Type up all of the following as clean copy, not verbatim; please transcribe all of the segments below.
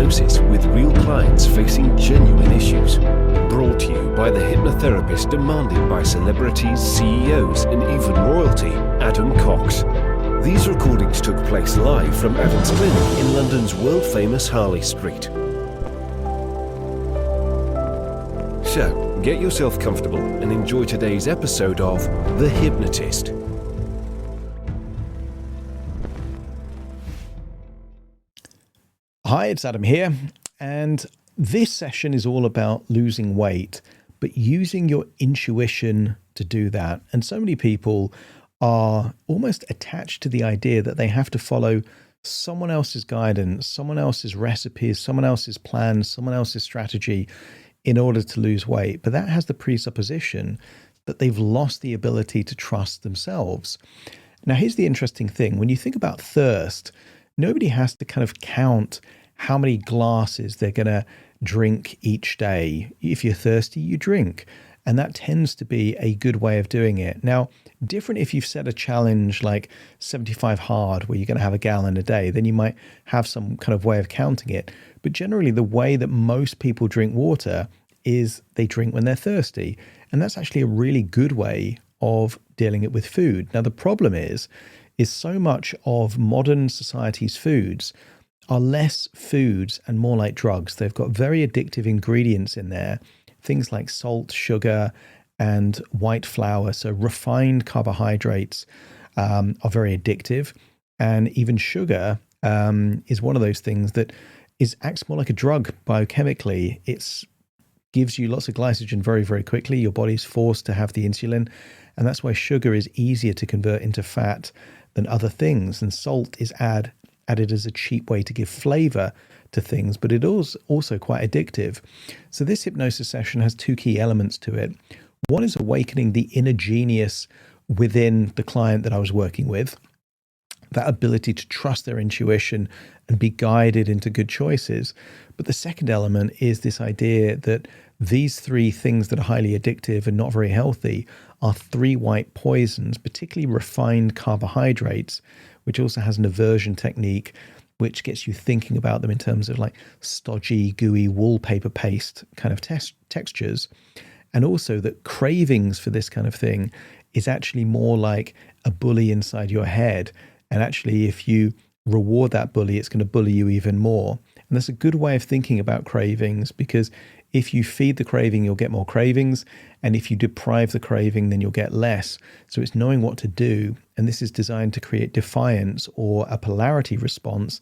Hypnosis with real clients facing genuine issues. Brought to you by the hypnotherapist demanded by celebrities, CEOs, and even royalty, Adam Cox. These recordings took place live from Adam's clinic in London's world-famous Harley Street. So, get yourself comfortable and enjoy today's episode of The Hypnotist. Hi, it's Adam here, and this session is all about losing weight, but using your intuition to do that. And so many people are almost attached to the idea that they have to follow someone else's guidance, someone else's recipes, someone else's plan, someone else's strategy in order to lose weight. But that has the presupposition that they've lost the ability to trust themselves. Now, here's the interesting thing. When you think about thirst, nobody has to kind of count how many glasses they're going to drink each day. If you're thirsty, you drink. And that tends to be a good way of doing it. Now, different if you've set a challenge like 75 hard, where you're going to have a gallon a day, then you might have some kind of way of counting it. But generally, the way that most people drink water is they drink when they're thirsty. And that's actually a really good way of dealing it with food. Now, the problem is so much of modern society's foods are less foods and more like drugs. They've got very addictive ingredients in there, things like salt, sugar, and white flour. So refined carbohydrates are very addictive. And even sugar is one of those things that acts more like a drug biochemically. It gives you lots of glycogen very, very quickly. Your body's forced to have the insulin. And that's why sugar is easier to convert into fat than other things. And salt is added as a cheap way to give flavor to things, but it is also quite addictive. So this hypnosis session has two key elements to it. One is awakening the inner genius within the client that I was working with, that ability to trust their intuition and be guided into good choices. But the second element is this idea that these three things that are highly addictive and not very healthy are three white poisons, particularly refined carbohydrates, which also has an aversion technique, which gets you thinking about them in terms of like stodgy, gooey wallpaper paste kind of textures. And also that cravings for this kind of thing is actually more like a bully inside your head. And actually, if you reward that bully, it's going to bully you even more. And that's a good way of thinking about cravings, because if you feed the craving, you'll get more cravings. And if you deprive the craving, then you'll get less. So it's knowing what to do. And this is designed to create defiance or a polarity response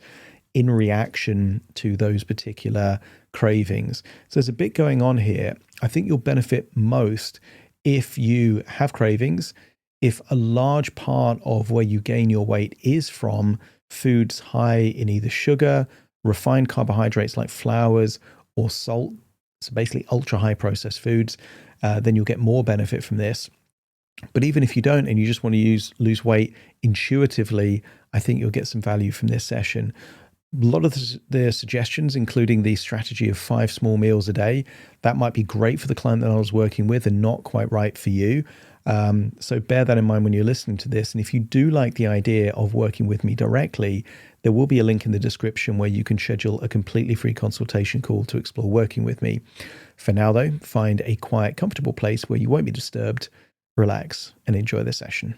in reaction to those particular cravings. So there's a bit going on here. I think you'll benefit most if you have cravings, if a large part of where you gain your weight is from foods high in either sugar, refined carbohydrates like flours, or salt, so basically ultra high processed foods, then you'll get more benefit from this. But even if you don't and you just want to lose weight intuitively, I think you'll get some value from this session. A lot of the suggestions, including the strategy of 5 small meals a day, that might be great for the client that I was working with and not quite right for you. So bear that in mind when you're listening to this. And if you do like the idea of working with me directly, there will be a link in the description where you can schedule a completely free consultation call to explore working with me. For now, though, find a quiet, comfortable place where you won't be disturbed, relax, and enjoy the session.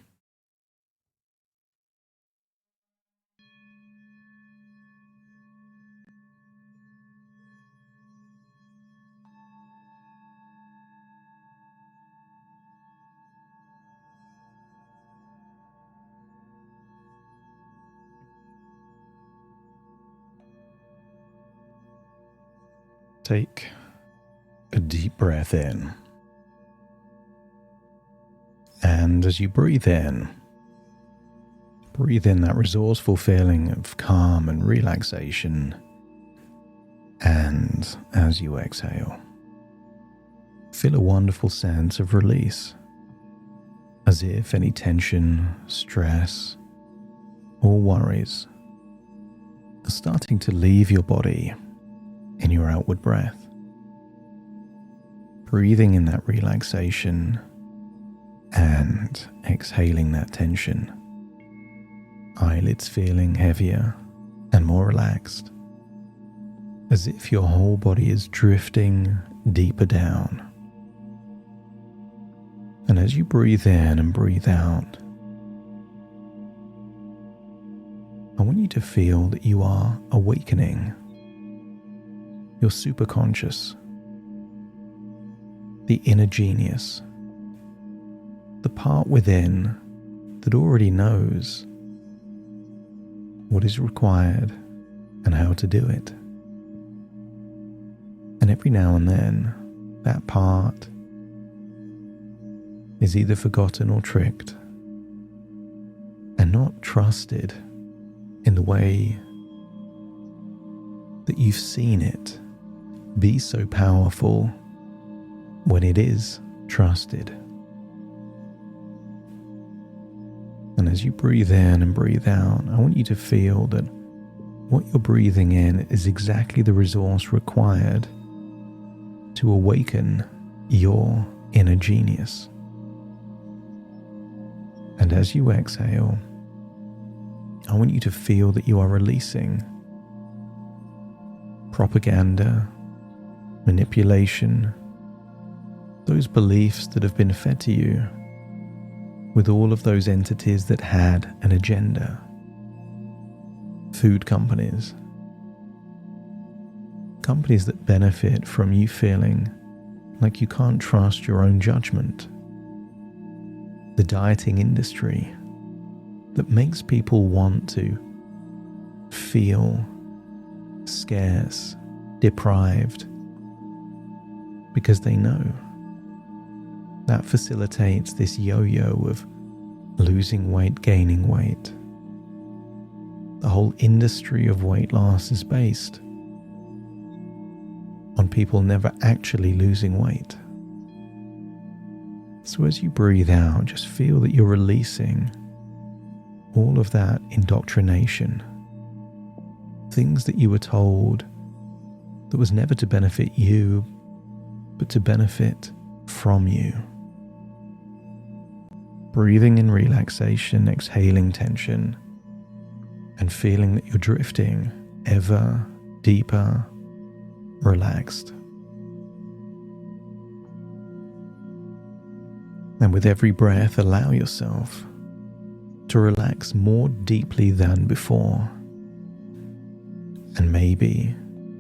Take a deep breath in. And as you breathe in that resourceful feeling of calm and relaxation. And as you exhale, feel a wonderful sense of release, as if any tension, stress, or worries are starting to leave your body in your outward breath. Breathing in that relaxation and exhaling that tension. Eyelids feeling heavier and more relaxed. as if your whole body is drifting deeper down. And as you breathe in and breathe out, I want you to feel that you are awakening. Your superconscious, the inner genius, the part within that already knows what is required and how to do it. And every now and then, that part is either forgotten or tricked and not trusted in the way that you've seen it be so powerful when it is trusted. And as you breathe in and breathe out, I want you to feel that what you're breathing in is exactly the resource required to awaken your inner genius. And as you exhale, I want you to feel that you are releasing propaganda, manipulation, those beliefs that have been fed to you with all of those entities that had an agenda. Food companies that benefit from you feeling like you can't trust your own judgment. The dieting industry that makes people want to feel scarce, deprived, because they know that facilitates this yo-yo of losing weight, gaining weight. The whole industry of weight loss is based on people never actually losing weight. So as you breathe out, just feel that you're releasing all of that indoctrination, things that you were told that was never to benefit you, but to benefit from you. Breathing in relaxation, exhaling tension, and feeling that you're drifting ever deeper, relaxed. And with every breath, allow yourself to relax more deeply than before. And maybe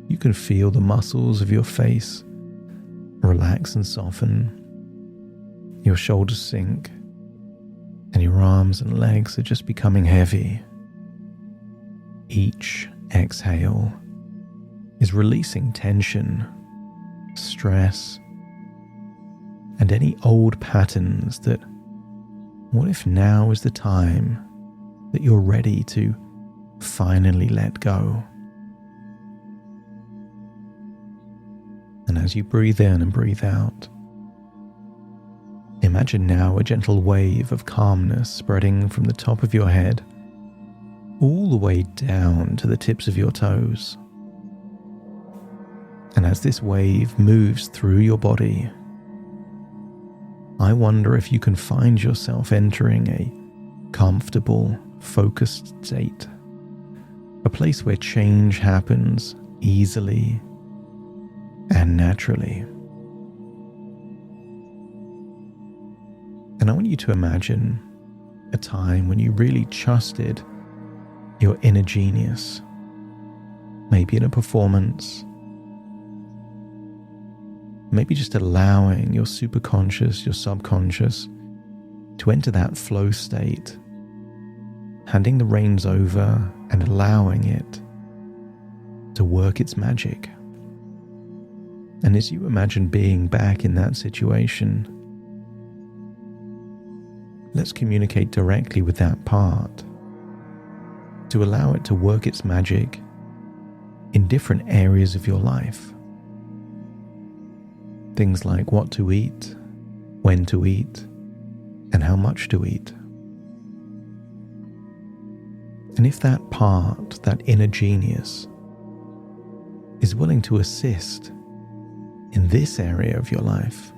you can feel the muscles of your face relax and soften, your shoulders sink, and your arms and legs are just becoming heavy. Each exhale is releasing tension, stress, and any old patterns that, what if now is the time that you're ready to finally let go? And as you breathe in and breathe out, imagine now a gentle wave of calmness spreading from the top of your head all the way down to the tips of your toes. And as this wave moves through your body, I wonder if you can find yourself entering a comfortable, focused state, a place where change happens easily and naturally. And I want you to imagine a time when you really trusted your inner genius, maybe in a performance, maybe just allowing your superconscious, your subconscious to enter that flow state, handing the reins over and allowing it to work its magic. And as you imagine being back in that situation, let's communicate directly with that part to allow it to work its magic in different areas of your life. Things like what to eat, when to eat, and how much to eat. And if that part, that inner genius, is willing to assist in this area of your life,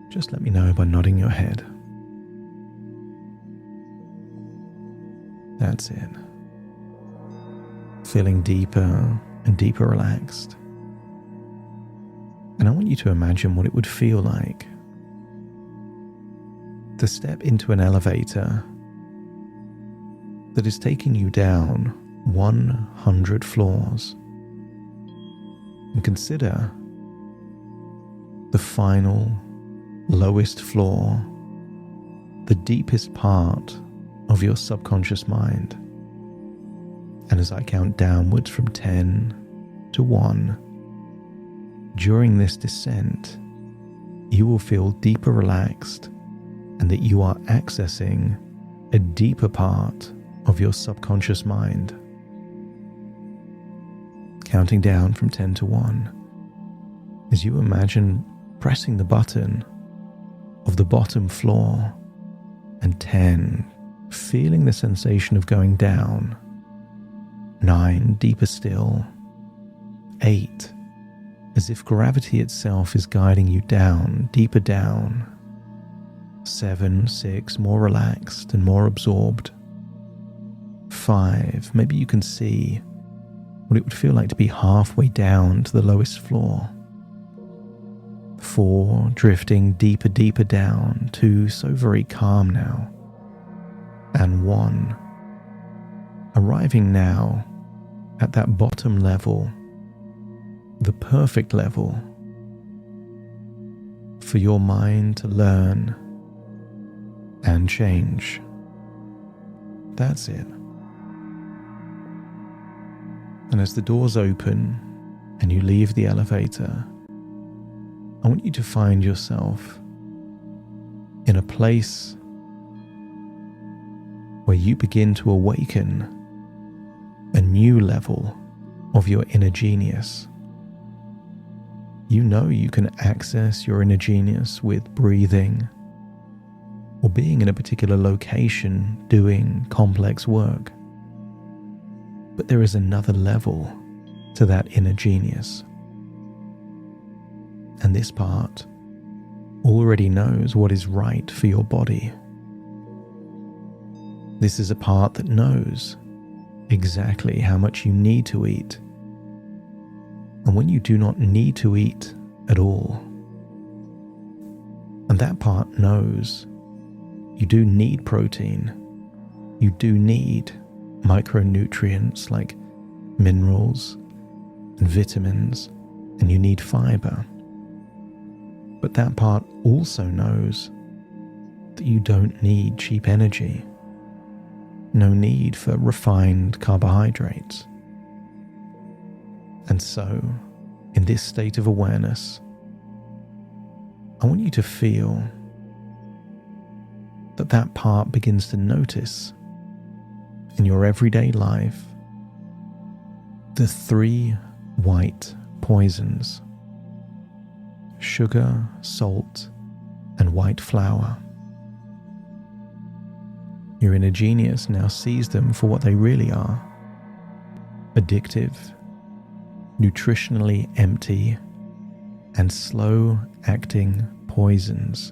just let me know by nodding your head. That's it. Feeling deeper and deeper relaxed. And I want you to imagine what it would feel like to step into an elevator that is taking you down 100 floors. And consider the final, lowest floor, the deepest part of your subconscious mind. And as I count downwards from 10 to 1, during this descent, you will feel deeper relaxed and that you are accessing a deeper part of your subconscious mind. Counting down from 10 to 1, as you imagine pressing the button of the bottom floor, and 10, feeling the sensation of going down. 9, deeper still. 8, as if gravity itself is guiding you down, deeper down. 7, 6, more relaxed and more absorbed. 5, maybe you can see what it would feel like to be halfway down to the lowest floor. 4, drifting deeper, deeper down. 2, so very calm now. And 1, arriving now at that bottom level, the perfect level for your mind to learn and change. That's it. And as the doors open and you leave the elevator, I want you to find yourself in a place where you begin to awaken a new level of your inner genius. You know you can access your inner genius with breathing or being in a particular location doing complex work. But there is another level to that inner genius. And this part already knows what is right for your body. This is a part that knows exactly how much you need to eat. And when you do not need to eat at all. And that part knows you do need protein. You do need micronutrients like minerals and vitamins, and you need fiber. But that part also knows that you don't need cheap energy. No need for refined carbohydrates. And so, in this state of awareness, I want you to feel that that part begins to notice in your everyday life the 3 white poisons: sugar, salt, and white flour. Your inner genius now sees them for what they really are: addictive, nutritionally empty, and slow-acting poisons.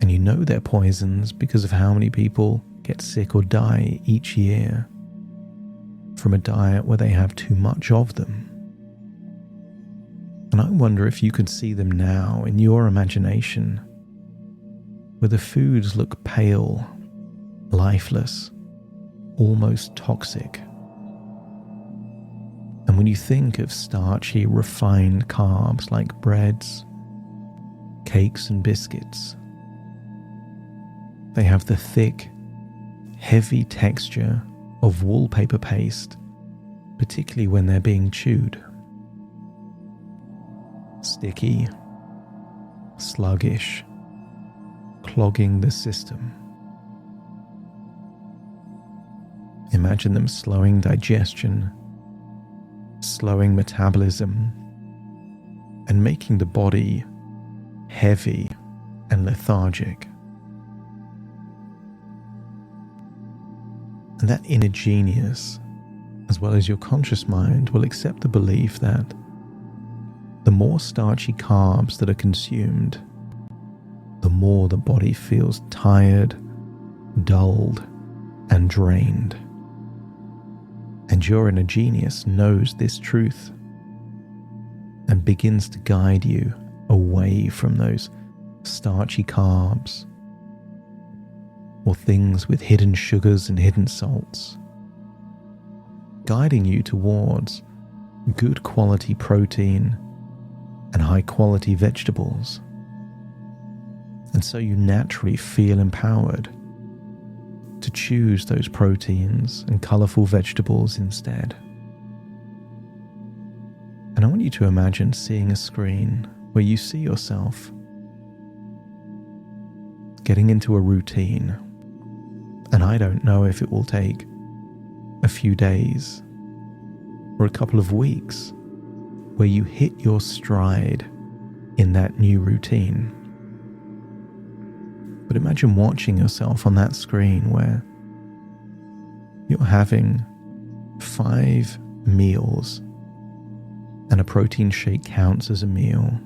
And you know they're poisons because of how many people get sick or die each year from a diet where they have too much of them. And I wonder if you could see them now in your imagination, where the foods look pale, lifeless, almost toxic. And when you think of starchy, refined carbs like breads, cakes and biscuits, they have the thick, heavy texture of wallpaper paste, particularly when they're being chewed. Sticky, sluggish, clogging the system. Imagine them slowing digestion, slowing metabolism, and making the body heavy and lethargic. And that inner genius, as well as your conscious mind, will accept the belief that the more starchy carbs that are consumed, the more the body feels tired, dulled, and drained. And your inner genius knows this truth and begins to guide you away from those starchy carbs or things with hidden sugars and hidden salts, guiding you towards good quality protein and high quality vegetables. And so you naturally feel empowered to choose those proteins and colorful vegetables instead. And I want you to imagine seeing a screen where you see yourself getting into a routine. And I don't know if it will take a few days or a couple of weeks where you hit your stride in that new routine. But imagine watching yourself on that screen where you're having 5 meals and a protein shake counts as a meal.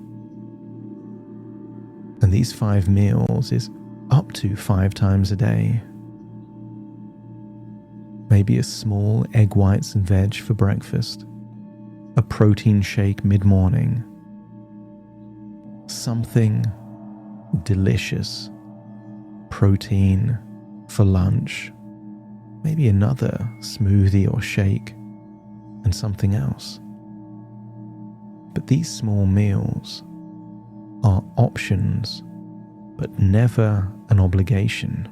And these 5 meals is up to 5 times a day. Maybe a small egg whites and veg for breakfast, a protein shake mid-morning, something delicious, protein for lunch, maybe another smoothie or shake, and something else. But these small meals are options, but never an obligation.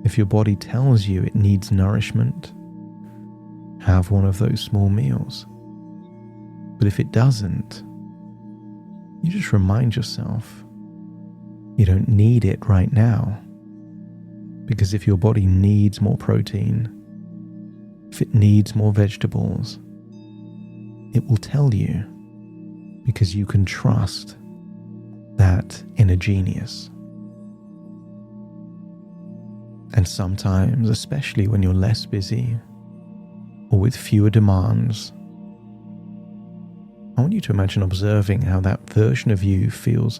If your body tells you it needs nourishment, have one of those small meals. But if it doesn't, you just remind yourself you don't need it right now. Because if your body needs more protein, if it needs more vegetables, it will tell you, because you can trust that inner genius. And sometimes, especially when you're less busy or with fewer demands, I want you to imagine observing how that version of you feels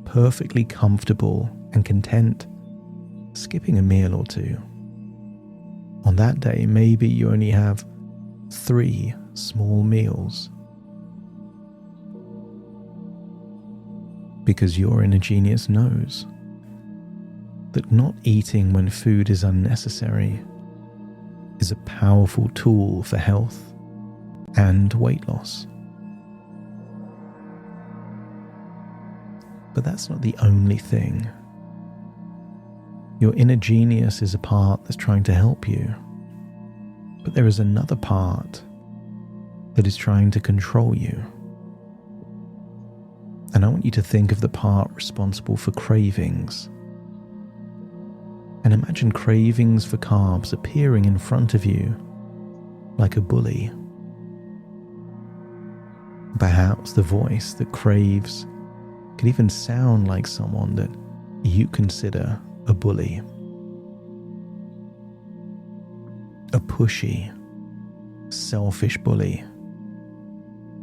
perfectly comfortable and content skipping a meal or 2. On that day, maybe you only have 3 small meals. Because your inner genius knows that not eating when food is unnecessary is a powerful tool for health and weight loss. But that's not the only thing. Your inner genius is a part that's trying to help you. But there is another part that is trying to control you. And I want you to think of the part responsible for cravings. And imagine cravings for carbs appearing in front of you like a bully. Perhaps the voice that craves could even sound like someone that you consider a bully. A pushy, selfish bully,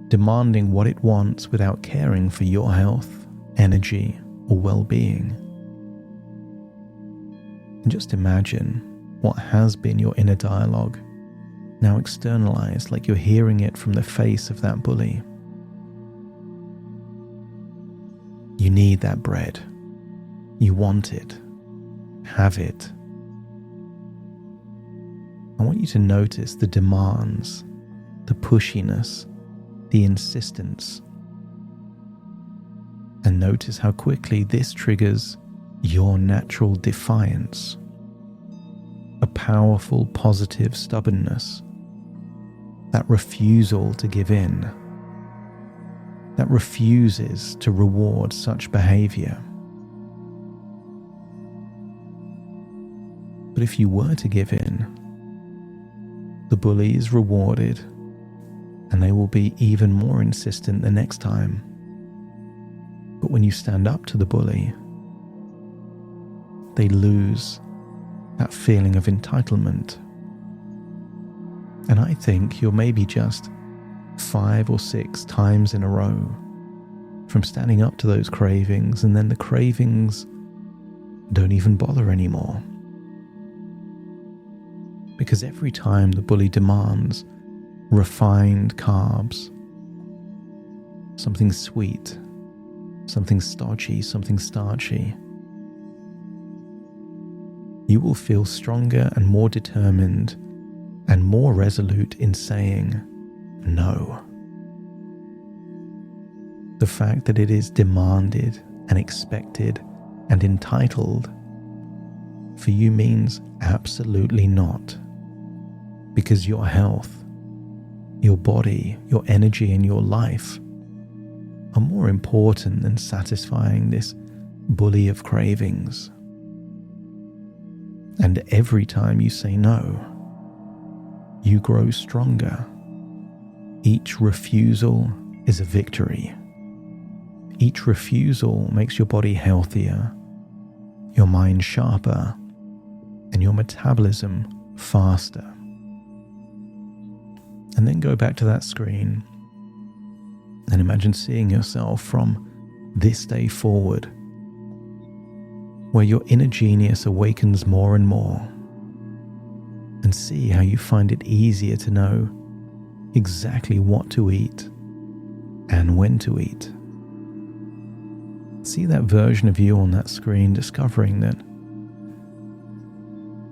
demanding what it wants without caring for your health, energy, or well-being. And just imagine what has been your inner dialogue now externalized, like you're hearing it from the face of that bully. You need that bread. You want it. Have it. I want you to notice the demands, the pushiness, the insistence. And notice how quickly this triggers your natural defiance. A powerful, positive stubbornness. That refusal to give in. That refuses to reward such behavior. But if you were to give in, the bully is rewarded, and they will be even more insistent the next time. But when you stand up to the bully, they lose that feeling of entitlement. And I think you're maybe just 5 or 6 times in a row from standing up to those cravings, and then the cravings don't even bother anymore. Because every time the bully demands refined carbs, something sweet, something starchy, you will feel stronger and more determined and more resolute in saying no. The fact that it is demanded and expected and entitled for you means absolutely not, because your health, your body, your energy, and your life are more important than satisfying this bully of cravings. And every time you say no, you grow stronger. Each refusal is a victory. Each refusal makes your body healthier, your mind sharper, and your metabolism faster. And then go back to that screen and imagine seeing yourself from this day forward, where your inner genius awakens more and more, and see how you find it easier to know exactly what to eat and when to eat. See that version of you on that screen discovering that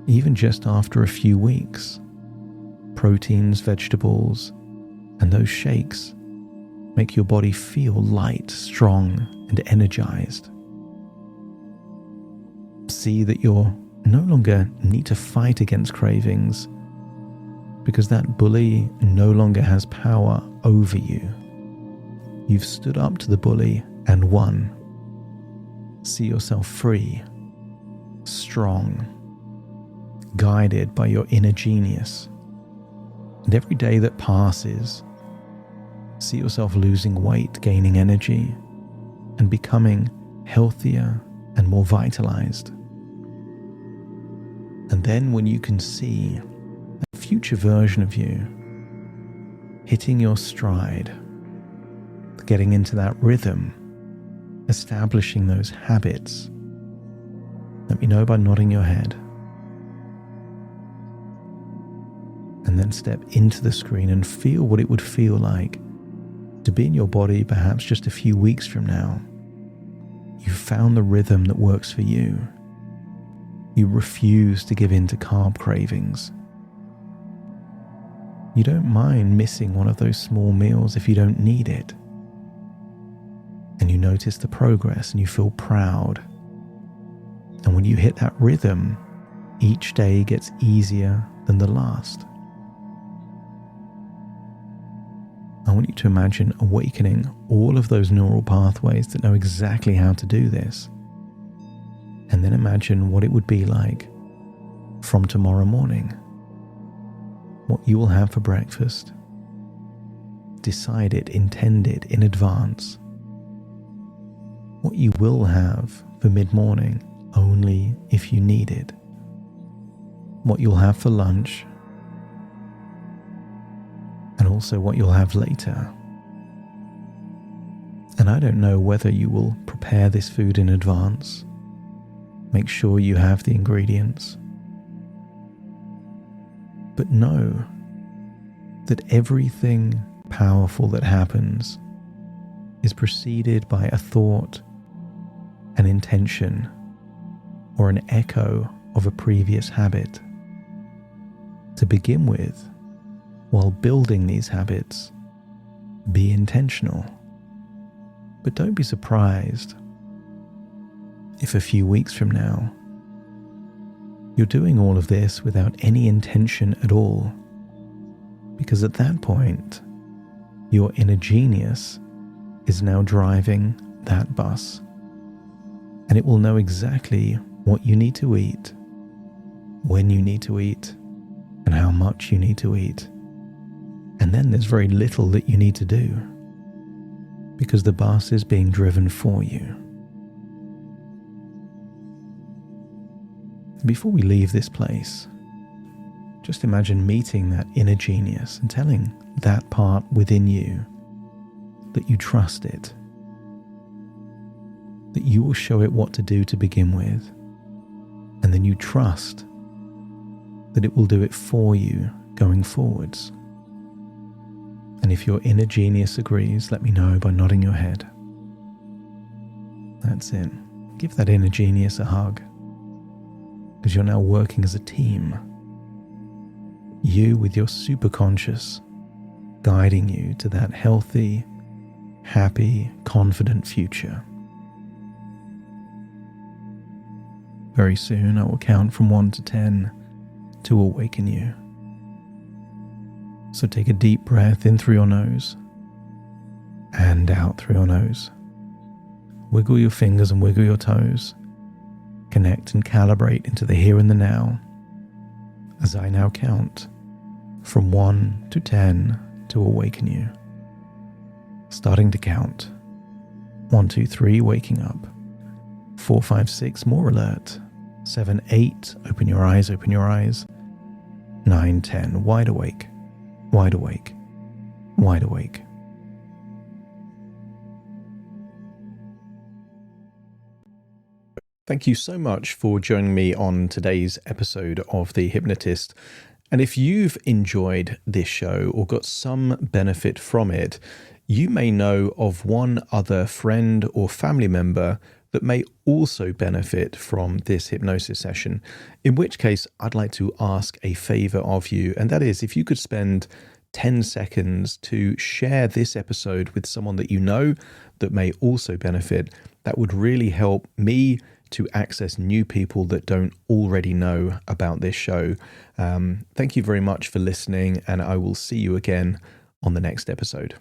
even just after a few weeks, proteins, vegetables, and those shakes make your body feel light, strong, and energized. See that you're no longer need to fight against cravings, because that bully no longer has power over you. You've stood up to the bully and won. See yourself free, strong, guided by your inner genius. And every day that passes, see yourself losing weight, gaining energy, and becoming healthier and more vitalized. And then when you can see a future version of you hitting your stride, getting into that rhythm, establishing those habits, let me know by nodding your head. And then step into the screen and feel what it would feel like to be in your body perhaps just a few weeks from now. You found the rhythm that works for you. You refuse to give in to carb cravings. You don't mind missing one of those small meals if you don't need it. And you notice the progress and you feel proud. And when you hit that rhythm, each day gets easier than the last. I want you to imagine awakening all of those neural pathways that know exactly how to do this. And then imagine what it would be like from tomorrow morning. What you will have for breakfast. Decide it, intend it in advance. What you will have for mid-morning only if you need it. What you'll have for lunch, and also what you'll have later. And I don't know whether you will prepare this food in advance. Make sure you have the ingredients. But know that everything powerful that happens is preceded by a thought, an intention, or an echo of a previous habit. To begin with, while building these habits, be intentional. But don't be surprised if a few weeks from now, you're doing all of this without any intention at all. Because at that point, your inner genius is now driving that bus. And it will know exactly what you need to eat, when you need to eat, and how much you need to eat. And then there's very little that you need to do, because the bus is being driven for you. Before we leave this place, just imagine meeting that inner genius and telling that part within you that you trust it, that you will show it what to do to begin with, and then you trust that it will do it for you going forwards. And if your inner genius agrees, let me know by nodding your head. That's it. Give that inner genius a hug, because you're now working as a team. You with your superconscious guiding you to that healthy, happy, confident future. Very soon I will count from 1 to 10 to awaken you. So take a deep breath in through your nose and out through your nose. Wiggle your fingers and wiggle your toes. Connect and calibrate into the here and the now as I now count from 1 to 10 to awaken you. Starting to count. 1, 2, 3, waking up. 4, 5, 6, more alert. 7, 8, open your eyes, open your eyes. 9, 10, wide awake, wide awake, wide awake. Thank you so much for joining me on today's episode of The Hypnotist. And if you've enjoyed this show or got some benefit from it, you may know of one other friend or family member that may also benefit from this hypnosis session, in which case I'd like to ask a favor of you, and that is if you could spend 10 seconds to share this episode with someone that you know that may also benefit. That would really help me to access new people that don't already know about this show. Thank you very much for listening, and I will see you again on the next episode.